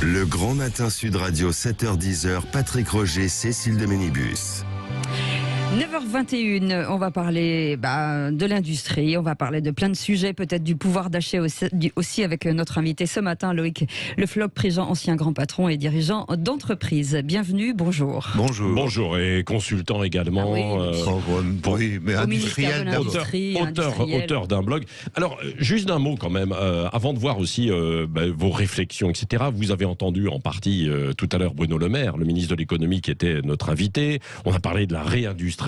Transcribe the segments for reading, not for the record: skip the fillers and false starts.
Le Grand Matin Sud Radio, 7h-10h, Patrick Roger, Cécile de Ménibus. 9h21, on va parler de l'industrie, on va parler de plein de sujets, peut-être du pouvoir d'achat aussi avec notre invité ce matin, Loïc Le Floch-Prigent, ancien grand patron et dirigeant d'entreprise. Bienvenue, bonjour. Bonjour. Bonjour, et consultant également. Oui, mais industriel d'abord. Auteur d'un blog. Alors, juste d'un mot quand même, avant de voir aussi vos réflexions, etc. Vous avez entendu en partie tout à l'heure Bruno Le Maire, le ministre de l'économie qui était notre invité. On a parlé de la réindustrialisation,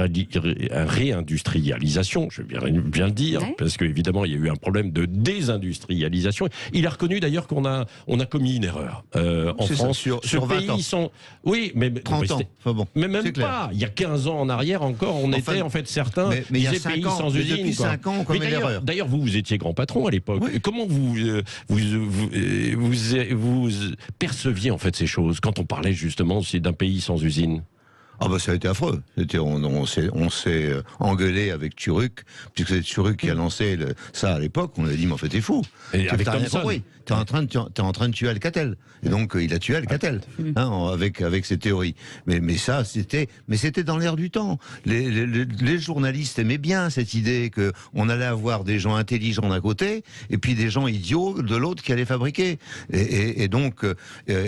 je vais bien le dire, parce qu'évidemment il y a eu un problème de désindustrialisation. Il a reconnu d'ailleurs qu'on a commis une erreur en France. Ça, sur 20 ans. Oui, mais 30 ans. Enfin bon, mais même pas. Il y a 15 ans en arrière encore, était en fait certains mais il y a pays 5 ans, sans usine. Depuis 5 ans, on commet l'erreur. D'ailleurs, vous étiez grand patron à l'époque. Oui. Comment vous perceviez en fait ces choses quand on parlait justement d'un pays sans usine? Ah ça a été affreux. On s'est engueulé avec Turuk, puisque c'est Turuk qui a lancé ça à l'époque. On a dit mais en fait t'es fou. Et avec Thomson. Oui, t'es en train de tuer Alcatel. Et donc il a tué Alcatel avec ses théories. Mais c'était dans l'air du temps. Les journalistes aimaient bien cette idée que on allait avoir des gens intelligents d'un côté et puis des gens idiots de l'autre qui allaient fabriquer. Et donc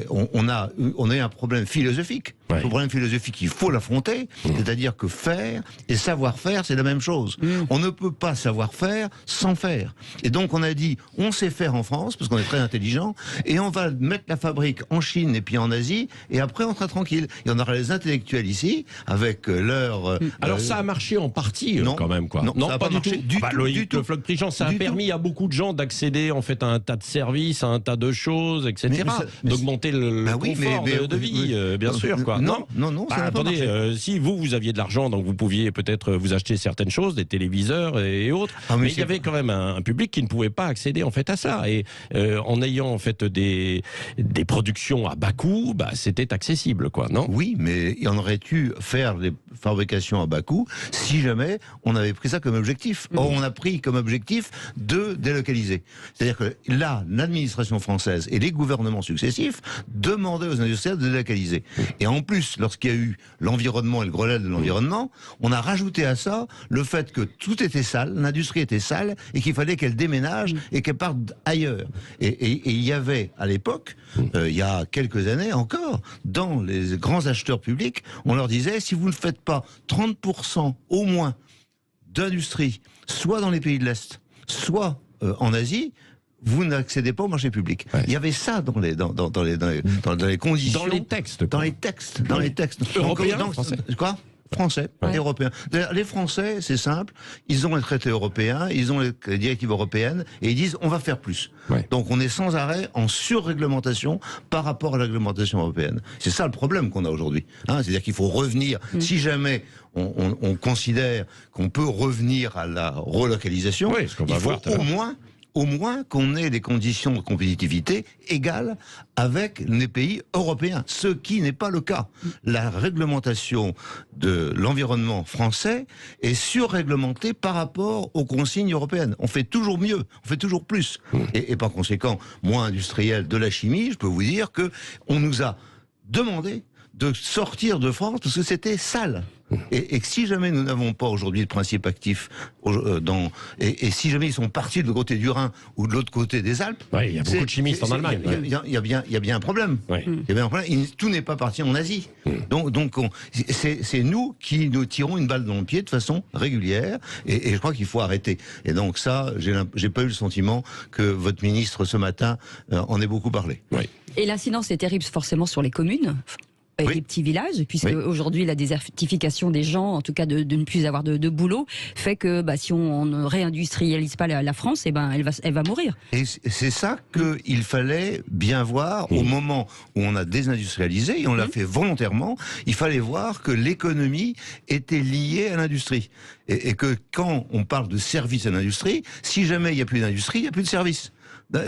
on a eu un problème philosophique. Le problème philosophique, il faut l'affronter, c'est-à-dire que faire et savoir-faire, c'est la même chose. On ne peut pas savoir faire sans faire. Et donc on a dit, on sait faire en France, parce qu'on est très intelligent, et on va mettre la fabrique en Chine et puis en Asie, et après on sera tranquille. Et on aura les intellectuels ici, avec leur... Alors ça a marché en partie quand même, quoi. Non, ça n'a pas marché du tout. Loïc Le Floch-Prigent, ça a permis à beaucoup de gens d'accéder en fait à un tas de services, à un tas de choses, etc. D'augmenter le confort de vie, bien sûr, quoi. Non, ça n'a pas marché. Si vous aviez de l'argent, donc vous pouviez peut-être vous acheter certaines choses, des téléviseurs et autres, mais il y avait quand même un public qui ne pouvait pas accéder en fait à ça. Et en ayant en fait des productions à bas coût, c'était accessible, quoi, non? Oui, mais on aurait dû faire des fabrications à bas coût si jamais on avait pris ça comme objectif. Or, on a pris comme objectif de délocaliser. C'est-à-dire que là, l'administration française et les gouvernements successifs demandaient aux industriels de délocaliser. Et en plus, lorsqu'il y a eu l'environnement et le Grenelle de l'environnement, on a rajouté à ça le fait que tout était sale, l'industrie était sale, et qu'il fallait qu'elle déménage et qu'elle parte ailleurs. Et il y avait, à l'époque, il y a quelques années encore, dans les grands acheteurs publics, on leur disait, si vous ne faites pas 30% au moins d'industrie, soit dans les pays de l'Est, soit en Asie, vous n'accédez pas au marché public. Il y avait ça dans les conditions. Dans les textes. Dans les textes. Européens, français. Quoi? Français, européens. Les Français, c'est simple, ils ont les traités européens, ils ont les directives européennes, et ils disent on va faire plus. Donc on est sans arrêt en surréglementation par rapport à la réglementation européenne. C'est ça le problème qu'on a aujourd'hui. C'est-à-dire qu'il faut revenir, si jamais on considère qu'on peut revenir à la relocalisation, il faut au moins qu'on ait des conditions de compétitivité égales avec les pays européens, ce qui n'est pas le cas. La réglementation de l'environnement français est surréglementée par rapport aux consignes européennes. On fait toujours mieux, on fait toujours plus. Et par conséquent, moi, industriel de la chimie, je peux vous dire que on nous a demandé de sortir de France parce que c'était sale. Et si jamais nous n'avons pas aujourd'hui de principe actif et si jamais ils sont partis de l'autre côté du Rhin ou de l'autre côté des Alpes, il y a beaucoup de chimistes en Allemagne. Il y a bien un problème. Il y a bien un problème. Tout n'est pas parti en Asie. Donc c'est nous qui nous tirons une balle dans le pied de façon régulière. Et je crois qu'il faut arrêter. Et donc ça, j'ai pas eu le sentiment que votre ministre ce matin en ait beaucoup parlé. Et l'incidence est terrible forcément sur les communes. Les petits villages, puisque aujourd'hui la désertification des gens, en tout cas de ne plus avoir de boulot, fait que si on ne réindustrialise pas la France, elle va mourir. Et c'est ça qu'il fallait bien voir au moment où on a désindustrialisé, et on l'a fait volontairement. Il fallait voir que l'économie était liée à l'industrie. Et que quand on parle de service à l'industrie, si jamais il n'y a plus d'industrie, il n'y a plus de service.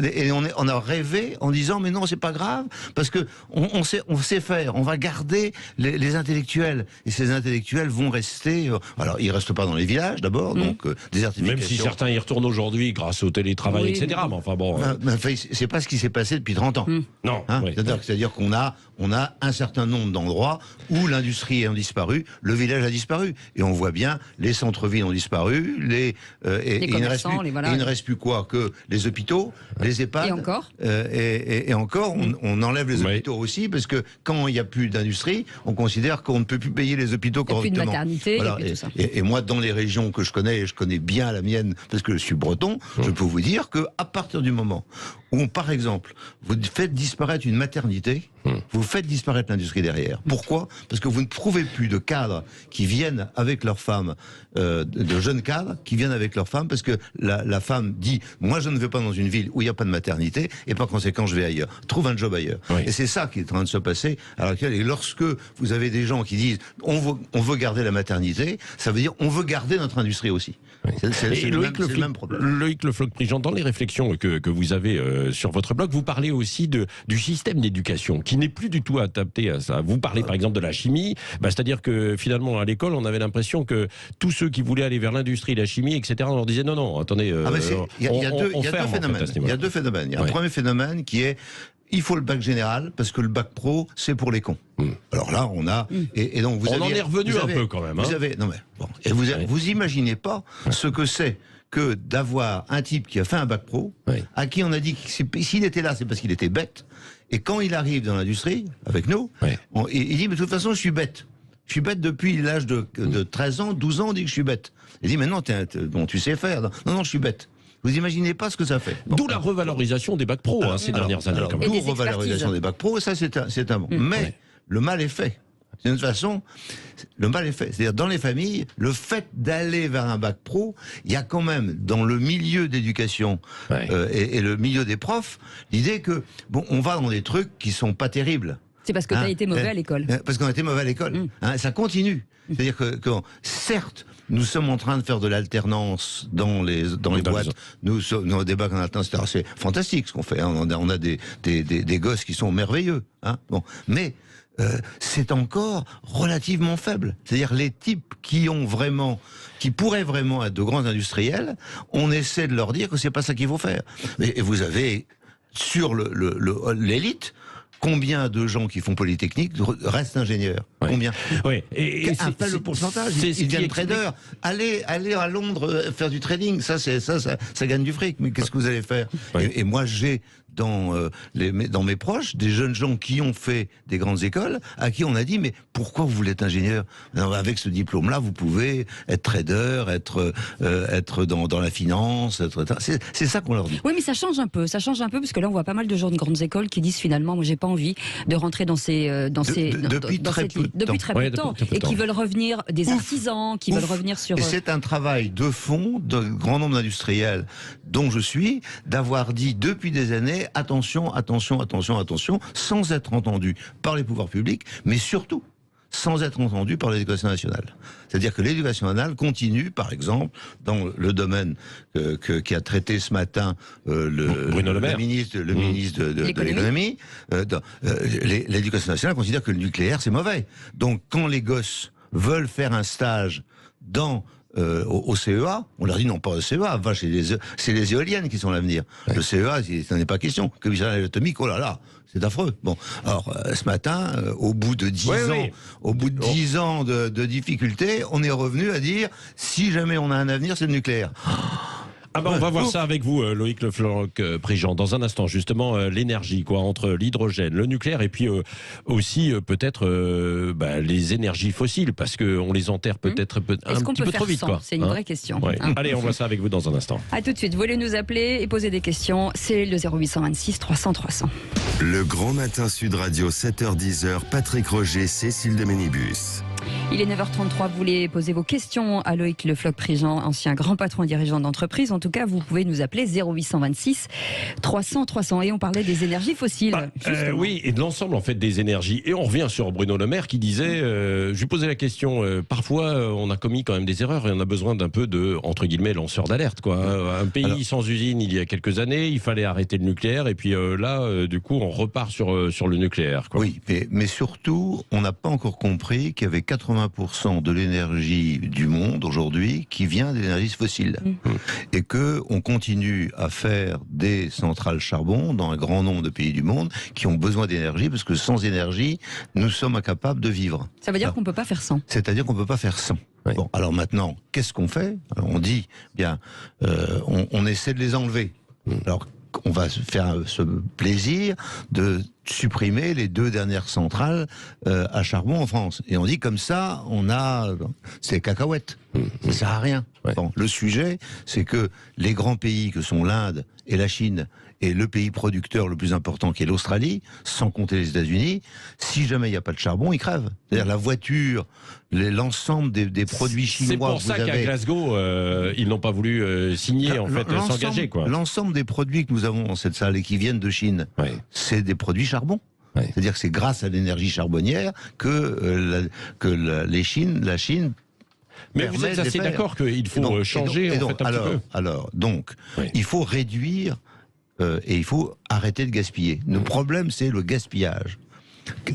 Et on a rêvé en disant mais non, c'est pas grave, parce que on sait faire, on va garder les intellectuels, et ces intellectuels vont rester. Alors ils restent pas dans les villages d'abord, donc désertification. Même si certains y retournent aujourd'hui grâce au télétravail, etc. Mais enfin bon. C'est pas ce qui s'est passé depuis 30 ans. Non. Hein, c'est-à-dire qu'on a un certain nombre d'endroits où l'industrie a disparu, le village a disparu, et on voit bien les centres-villes ont disparu, il ne reste plus quoi que les hôpitaux, les EHPAD. Et encore. Et encore, on enlève les hôpitaux aussi, parce que quand il n'y a plus d'industrie, on considère qu'on ne peut plus payer les hôpitaux correctement. Il n'y a plus de maternité, voilà. et tout ça. Et moi, dans les régions que je connais, et je connais bien la mienne, parce que je suis breton, je peux vous dire qu'à partir du moment où, par exemple, vous faites disparaître une maternité, vous faites disparaître l'industrie derrière. Pourquoi ? Parce que vous ne trouvez plus de cadres qui viennent avec leurs femmes, de jeunes cadres qui viennent avec leurs femmes, parce que la femme dit « moi je ne vais pas dans une ville où il n'y a pas de maternité, et par conséquent je vais ailleurs. Trouve un job ailleurs. Oui. » Et c'est ça qui est en train de se passer à l'heure actuelle. Et lorsque vous avez des gens qui disent « on veut garder la maternité », ça veut dire « on veut garder notre industrie aussi ». Oui. C'est le même problème. Loïc Le Floch-Prigent, dans les réflexions que vous avez sur votre blog, vous parlez aussi du système d'éducation qui n'est plus du tout adapté à ça. Vous parlez par exemple de la chimie, c'est-à-dire que finalement à l'école on avait l'impression que tous ceux qui voulaient aller vers l'industrie, la chimie, etc., on leur disait non, attendez, il y a deux phénomènes. Il y a un premier phénomène qui est il faut le bac général, parce que le bac pro, c'est pour les cons. Alors là, on a... Et donc on en est revenu un peu quand même. Vous imaginez pas ce que c'est que d'avoir un type qui a fait un bac pro, à qui on a dit que s'il était là, c'est parce qu'il était bête. Et quand il arrive dans l'industrie, avec nous, il dit, mais de toute façon, je suis bête. Je suis bête depuis l'âge de 13 ans, 12 ans, on dit que je suis bête. Il dit, mais non, tu sais faire. Non, je suis bête. Vous imaginez pas ce que ça fait. D'où la revalorisation des bacs pro ces dernières années. D'où la revalorisation des bacs pro, ça c'est un bon. Mais le mal est fait. D'une façon, le mal est fait. C'est-à-dire, dans les familles, le fait d'aller vers un bac pro, il y a quand même, dans le milieu d'éducation et le milieu des profs, l'idée que, on va dans des trucs qui sont pas terribles. C'est parce que tu as été mauvais à l'école. Parce qu'on a été mauvais à l'école. Ça continue. C'est-à-dire que certes, nous sommes en train de faire de l'alternance dans les boîtes. Nous avons des bacs en alternance, c'est fantastique ce qu'on fait. On a des gosses qui sont merveilleux. Mais c'est encore relativement faible. C'est-à-dire les types qui pourraient vraiment être de grands industriels, on essaie de leur dire que c'est pas ça qu'il faut faire. Et vous avez sur l'élite. Combien de gens qui font Polytechnique restent ingénieurs ? Combien ? Un faible pourcentage. Ils deviennent traders. Allez à Londres faire du trading, ça gagne du fric. Mais qu'est-ce que vous allez faire ? Et moi, j'ai dans mes proches des jeunes gens qui ont fait des grandes écoles, à qui on a dit mais pourquoi vous voulez être ingénieur ? Avec ce diplôme-là, vous pouvez être trader, être dans la finance, c'est ça qu'on leur dit. Oui, mais ça change un peu parce que là on voit pas mal de gens de grandes écoles qui disent finalement moi j'ai pas envie de rentrer depuis très peu de temps et qui veulent revenir des artisans, qui veulent revenir sur. Et c'est un travail de fond d'un grand nombre d'industriels dont je suis d'avoir dit depuis des années attention, sans être entendu par les pouvoirs publics, mais surtout sans être entendu par l'éducation nationale. C'est-à-dire que l'éducation nationale continue, par exemple, dans le domaine qui a traité ce matin le ministre de l'économie, l'éducation nationale considère que le nucléaire c'est mauvais. Donc quand les gosses veulent faire un stage au CEA, on leur dit non pas au CEA, c'est les éoliennes qui sont l'avenir. Le CEA, il n'en est pas question. Que commissariat atomique, oh là là, c'est affreux. Alors ce matin, au bout de 10 ans de difficultés, on est revenu à dire si jamais on a un avenir, c'est le nucléaire. On va voir ça avec vous, Loïc Le Floch-Prigent. Dans un instant, justement, l'énergie, entre l'hydrogène, le nucléaire, et puis aussi peut-être les énergies fossiles, parce qu'on les enterre peut-être un petit peu trop vite. C'est une vraie question. Allez, on voit ça avec vous dans un instant. À tout de suite. Vous voulez nous appeler et poser des questions, c'est le 0826 300 300. Le Grand Matin Sud Radio, 7h-10h, Patrick Roger, Cécile de Ménibus. Il est 9h33, vous voulez poser vos questions à Loïc Le Floch-Prigent, ancien grand patron et dirigeant d'entreprise. En tout cas, vous pouvez nous appeler 0826 300 300. Et on parlait des énergies fossiles. Oui, et de l'ensemble en fait des énergies. Et on revient sur Bruno Le Maire qui disait, je lui posais la question, parfois on a commis quand même des erreurs et on a besoin d'un peu de, entre guillemets, lanceur d'alerte, quoi. Un pays sans usine il y a quelques années, il fallait arrêter le nucléaire et puis là, du coup, on repart sur le nucléaire, quoi. Oui, mais surtout, on n'a pas encore compris qu'il y avait 80% de l'énergie du monde aujourd'hui qui vient d'énergie fossile. Et que on continue à faire des centrales charbon dans un grand nombre de pays du monde qui ont besoin d'énergie parce que sans énergie, nous sommes incapables de vivre. Ça veut dire qu'on ne peut pas faire sans. C'est-à-dire qu'on ne peut pas faire sans. Oui. Bon, alors maintenant, qu'est-ce qu'on fait? Alors on dit, bien, on essaie de les enlever. Alors, on va se faire ce plaisir de supprimer les 2 dernières centrales à charbon en France. Et on dit comme ça, c'est cacahuètes. Ça sert à rien. Ouais. Bon, le sujet, c'est que les grands pays que sont l'Inde et la Chine et le pays producteur le plus important qui est l'Australie, sans compter les États-Unis, si jamais il n'y a pas de charbon, ils crèvent. C'est-à-dire la voiture, l'ensemble des produits chinois. C'est pour ça qu'à Glasgow, ils n'ont pas voulu signer, en fait, s'engager, quoi. L'ensemble des produits que nous avons dans cette salle et qui viennent de Chine, c'est des produits charbon. C'est-à-dire que c'est grâce à l'énergie charbonnière que la Chine. Mais vous êtes assez d'accord qu'il faut changer, en fait, un petit peu. Alors, il faut réduire et il faut arrêter de gaspiller. Le problème, c'est le gaspillage.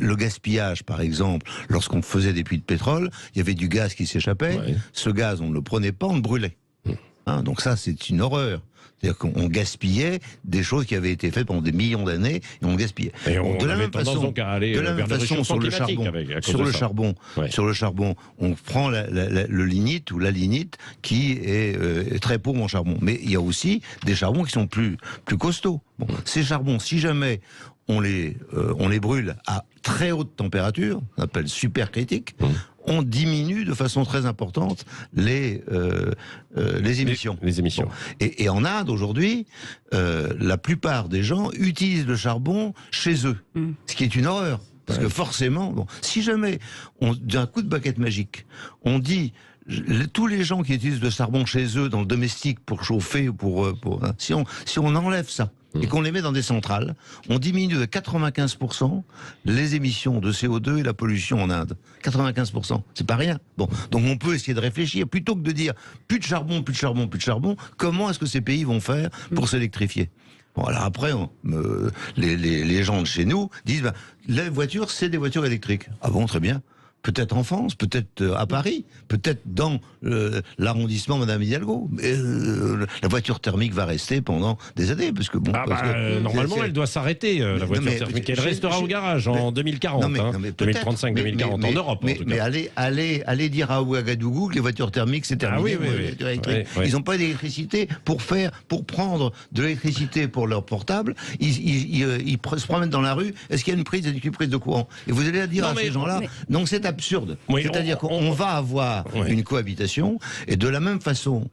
Le gaspillage, par exemple, lorsqu'on faisait des puits de pétrole, il y avait du gaz qui s'échappait. Ce gaz, on ne le prenait pas, on le brûlait. Donc ça, c'est une horreur. C'est-à-dire qu'on gaspillait des choses qui avaient été faites pendant des millions d'années et on gaspillait. Et on de la même façon, sur le charbon, on prend le lignite ou la lignite qui est très pauvre en charbon. Mais il y a aussi des charbons qui sont plus costauds. Bon, ces charbons, si jamais on les brûle à très haute température, on appelle supercritique, on diminue de façon très importante les émissions. Les émissions. Bon. Et en Inde, aujourd'hui, la plupart des gens utilisent le charbon chez eux, ce qui est une horreur. Parce que forcément, si jamais, d'un coup de baguette magique, on dit... tous les gens qui utilisent le charbon chez eux, dans le domestique, pour chauffer, si on enlève ça, et qu'on les met dans des centrales, on diminue de 95% les émissions de CO2 et la pollution en Inde. 95%, c'est pas rien. Bon, donc on peut essayer de réfléchir, plutôt que de dire plus de charbon, plus de charbon, plus de charbon, comment est-ce que ces pays vont faire pour s'électrifier? Bon, alors après, les gens de chez nous disent, les voitures, c'est des voitures électriques. Ah bon, très bien. Peut-être en France, peut-être à Paris, peut-être dans l'arrondissement Madame Hidalgo. Mais la voiture thermique va rester pendant des années, parce que normalement, elle doit s'arrêter, la voiture thermique. Elle restera au garage en 2040, 2035-2040 en Europe. Mais allez dire à Ouagadougou que les voitures thermiques c'est terminé. Ils n'ont pas d'électricité pour prendre de l'électricité pour leur portable. Ils se promènent dans la rue. Est-ce qu'il y a une prise de courant? Et vous allez dire à ces gens-là, donc c'est absurde. C'est-à-dire qu'on va avoir une cohabitation, et de la même façon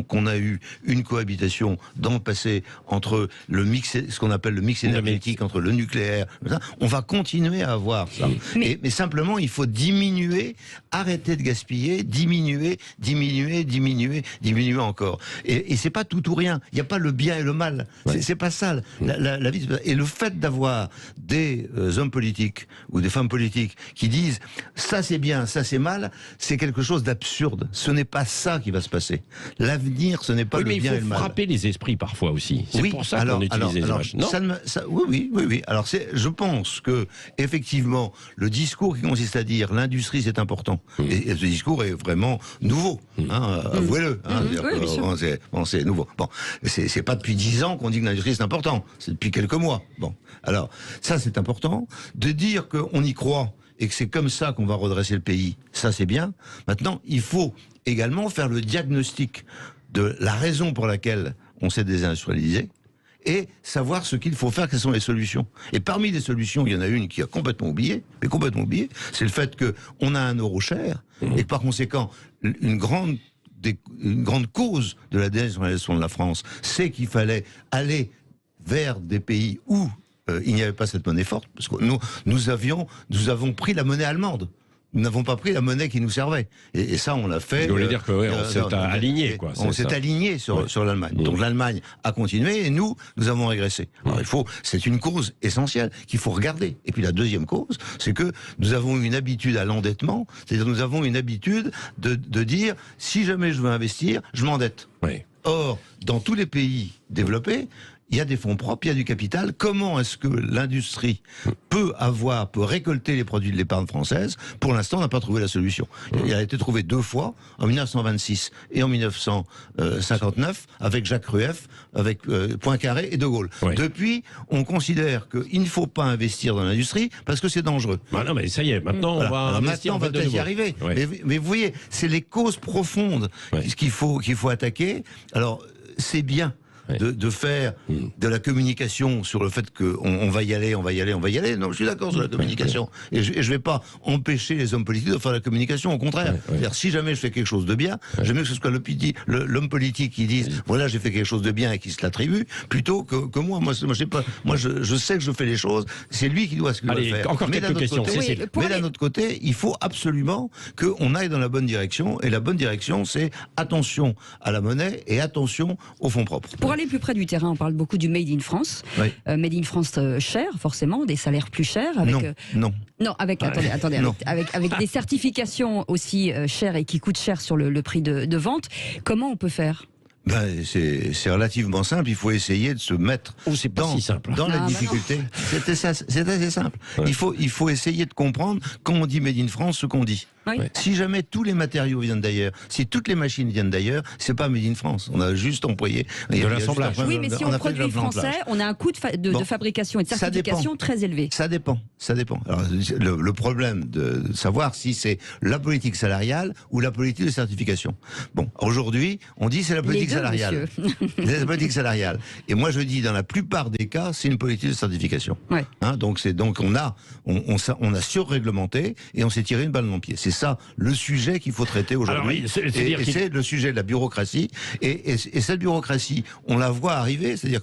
qu'on a eu une cohabitation dans le passé entre ce qu'on appelle le mix énergétique, entre le nucléaire, on va continuer à avoir ça. Mais simplement, il faut arrêter de gaspiller, diminuer encore. Et c'est pas tout ou rien. Il n'y a pas le bien et le mal. C'est pas ça. La vie. Et le fait d'avoir des hommes politiques ou des femmes politiques qui disent ça c'est bien, ça c'est mal, c'est quelque chose d'absurde. Ce n'est pas ça qui va se passer. L'avenir, ce n'est pas le bien et le mal. Mais il faut frapper les esprits parfois aussi. C'est pour ça qu'on utilise les images. Non oui. Alors je pense que effectivement, le discours qui consiste à dire l'industrie c'est important, et ce discours est vraiment nouveau. Avouez-le. C'est nouveau. Bon, c'est pas depuis 10 ans qu'on dit que l'industrie c'est important. C'est depuis quelques mois. Bon, alors ça c'est important de dire qu'on y croit. Et que c'est comme ça qu'on va redresser le pays, ça c'est bien. Maintenant, il faut également faire le diagnostic de la raison pour laquelle on s'est désindustrialisé et savoir ce qu'il faut faire, quelles sont les solutions. Et parmi les solutions, il y en a une qui a complètement oublié, c'est le fait qu'on a un euro cher et que par conséquent, une grande cause de la désindustrialisation de la France, c'est qu'il fallait aller vers des pays où il n'y avait pas cette monnaie forte, parce que nous avons pris la monnaie allemande. nous n'avons pas pris la monnaie qui nous servait. Et ça, on l'a fait. Vous voulez dire qu'on s'est aligné, quoi. On s'est aligné sur l'Allemagne. Donc l'Allemagne a continué et nous avons régressé. Alors c'est une cause essentielle qu'il faut regarder. Et puis la deuxième cause, c'est que nous avons une habitude à l'endettement, c'est-à-dire nous avons une habitude de dire, si jamais je veux investir, je m'endette. Oui. Or, dans tous les pays développés, il y a des fonds propres, il y a du capital. Comment est-ce que l'industrie peut récolter les produits de l'épargne française? Pour l'instant, on n'a pas trouvé la solution. Il a été trouvé 2 fois, en 1926 et en 1959, avec Jacques Rueff, avec Poincaré et De Gaulle. Oui. Depuis, on considère qu'il ne faut pas investir dans l'industrie parce que c'est dangereux. Bah non, mais ça y est, maintenant on va investir. Maintenant, on va peut-être y arriver. Oui. Mais vous voyez, c'est les causes profondes qu'il faut attaquer. Alors, c'est bien de faire de la communication sur le fait qu'on va y aller. Non, je suis d'accord sur la communication. Et je vais pas empêcher les hommes politiques de faire la communication, au contraire. C'est-à-dire, si jamais je fais quelque chose de bien, j'aime mieux que ce soit l'homme politique qui dise, voilà, j'ai fait quelque chose de bien et qui se l'attribue, plutôt que moi. Moi, je sais que je fais les choses, c'est lui qui doit le faire. Encore quelques questions. Mais d'un autre côté, il faut absolument qu'on aille dans la bonne direction, et la bonne direction, c'est attention à la monnaie et attention aux fonds propres. Pour aller plus près du terrain, on parle beaucoup du Made in France. Made in France cher, forcément, des salaires plus chers. Avec, non. Non, attendez, Non. avec des certifications aussi chères et qui coûtent cher sur le prix de vente. Comment on peut faire ? C'est relativement simple. Il faut essayer de se mettre dans la difficulté. C'est assez simple. Il faut essayer de comprendre quand on dit Made in France ce qu'on dit. Oui. Si jamais tous les matériaux viennent d'ailleurs, si toutes les machines viennent d'ailleurs, c'est pas Made in France. On a juste employé de l'assemblage. Oui, mais si on produit français, on a un coût de fabrication et de certification très élevé. Ça dépend. Alors, le problème de savoir si c'est la politique salariale ou la politique de certification. Bon, aujourd'hui, on dit c'est la politique salariale. C'est la politique salariale. Et moi, je dis dans la plupart des cas, c'est une politique de certification. Ouais. Donc on a surréglementé et on s'est tiré une balle dans le pied. C'est ça le sujet qu'il faut traiter aujourd'hui. C'est le sujet de la bureaucratie. Et cette bureaucratie, on la voit arriver, c'est-à-dire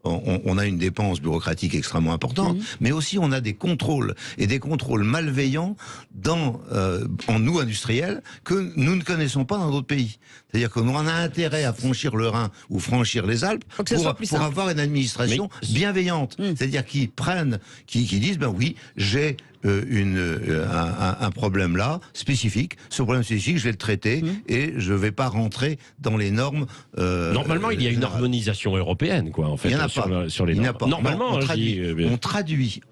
on a une dépense bureaucratique extrêmement importante, mais aussi on a des contrôles, et des contrôles malveillants en nous industriels, que nous ne connaissons pas dans d'autres pays. C'est-à-dire qu'on a intérêt à franchir le Rhin ou franchir les Alpes pour avoir une administration bienveillante. C'est-à-dire qui disent, ben oui, j'ai un problème là, spécifique. Ce problème spécifique, je vais le traiter et je vais pas rentrer dans les normes. Normalement, il y a une harmonisation européenne, quoi, en fait. Il n'y en a pas. Sur les normes. Normalement, on traduit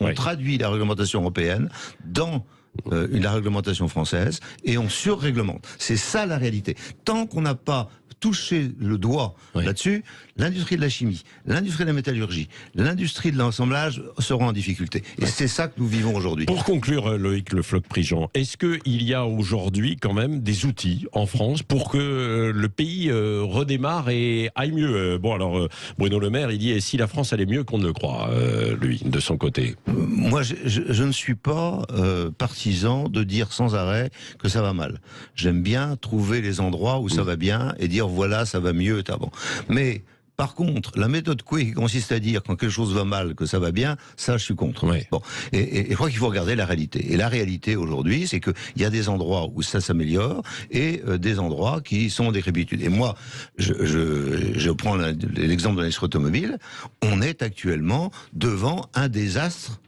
la réglementation européenne dans la réglementation française et on surréglemente. C'est ça la réalité. Tant qu'on n'a pas touché le doigt là-dessus, l'industrie de la chimie, l'industrie de la métallurgie, l'industrie de l'assemblage seront en difficulté. Et c'est ça que nous vivons aujourd'hui. Pour conclure, Loïc Le Floch-Prigent, est-ce qu'il y a aujourd'hui quand même des outils en France pour que le pays redémarre et aille mieux? Bon, alors, Bruno Le Maire, il dit, et si la France allait mieux qu'on ne le croit, lui, de son côté? Moi, je ne suis pas partisan de dire sans arrêt que ça va mal. J'aime bien trouver les endroits où ça va bien et dire voilà, ça va mieux. Bon. Mais par contre, la méthode Coué qui consiste à dire quand quelque chose va mal que ça va bien, ça je suis contre. Bon, et je crois qu'il faut regarder la réalité. Et la réalité aujourd'hui, c'est qu'il y a des endroits où ça s'améliore et des endroits qui sont en décrépitude. Et moi, je prends l'exemple de l'industrie automobile. On est actuellement devant un désastre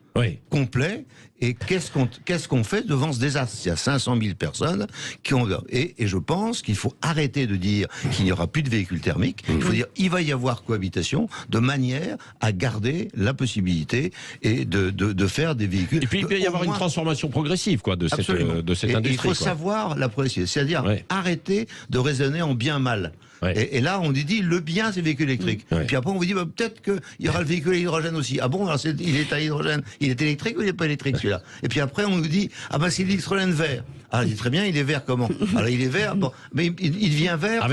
complet. Et qu'est-ce qu'on fait devant ce désastre? Il y a 500 000 personnes qui ont... Et je pense qu'il faut arrêter de dire qu'il n'y aura plus de véhicules thermiques. Il faut dire il va y avoir cohabitation de manière à garder la possibilité et de faire des véhicules... Et puis il peut y avoir une transformation progressive de cette industrie. Il faut savoir la progresser, c'est-à-dire arrêter de raisonner en bien-mal. Et là, on dit le bien, c'est le véhicule électrique. Puis après, on vous dit peut-être qu'il y aura le véhicule à hydrogène aussi. Ah bon, alors il est à hydrogène, il est électrique ou il n'est pas électrique celui-là? Et puis après, on nous dit c'est l'hydrogène vert. Ah, il dit très bien, il est vert comment? Alors il est vert, mais il devient vert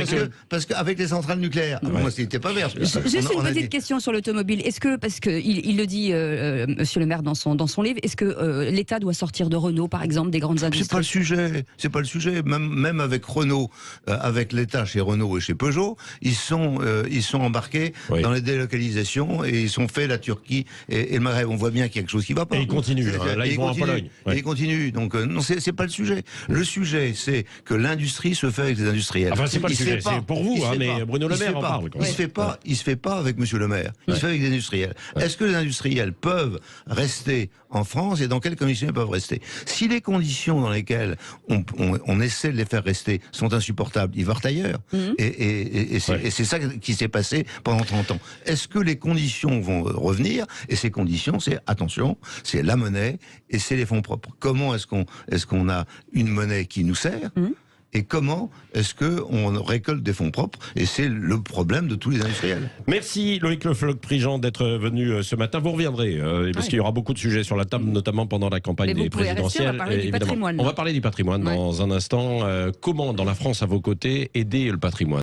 parce qu'avec les centrales nucléaires. Moi, c'était pas vert. Juste une petite question sur l'automobile. Est-ce que, parce qu'il le dit, Monsieur le Maire dans son livre, est-ce que l'État doit sortir de Renault, par exemple, des grandes industries? C'est pas le sujet. Même avec Renault, avec l'État chez Renault et chez Peugeot, ils sont embarqués dans les délocalisations et ils sont faits la Turquie et le Maghreb. On voit bien qu'il y a quelque chose qui va pas. Et ils continuent. Là, ils vont en Pologne. Et ils continuent. Donc non, c'est pas le sujet. Le sujet, c'est que l'industrie se fait avec les industriels. Enfin, c'est pas le sujet. C'est pour vous, mais Bruno Le Maire en parle. Il se fait pas avec Monsieur Le Maire. Il se fait avec les industriels. Est-ce que les industriels peuvent rester en France et dans quelles conditions ils peuvent rester? Si les conditions dans lesquelles on essaie de les faire rester sont insupportables, ils partent ailleurs. Et c'est ça qui s'est passé pendant 30 ans. Est-ce que les conditions vont revenir? Et ces conditions, c'est, attention, c'est la monnaie et c'est les fonds propres. Comment est-ce qu'on a une monnaie qui nous sert? Et comment est-ce qu'on récolte des fonds propres? Et c'est le problème de tous les industriels. Merci Loïc Le Floch-Prigent d'être venu ce matin. Vous reviendrez, parce qu'il y aura beaucoup de sujets sur la table, notamment pendant la campagne des présidentielles. On va parler du patrimoine. On va parler du patrimoine dans un instant. Comment, dans la France à vos côtés, aider le patrimoine?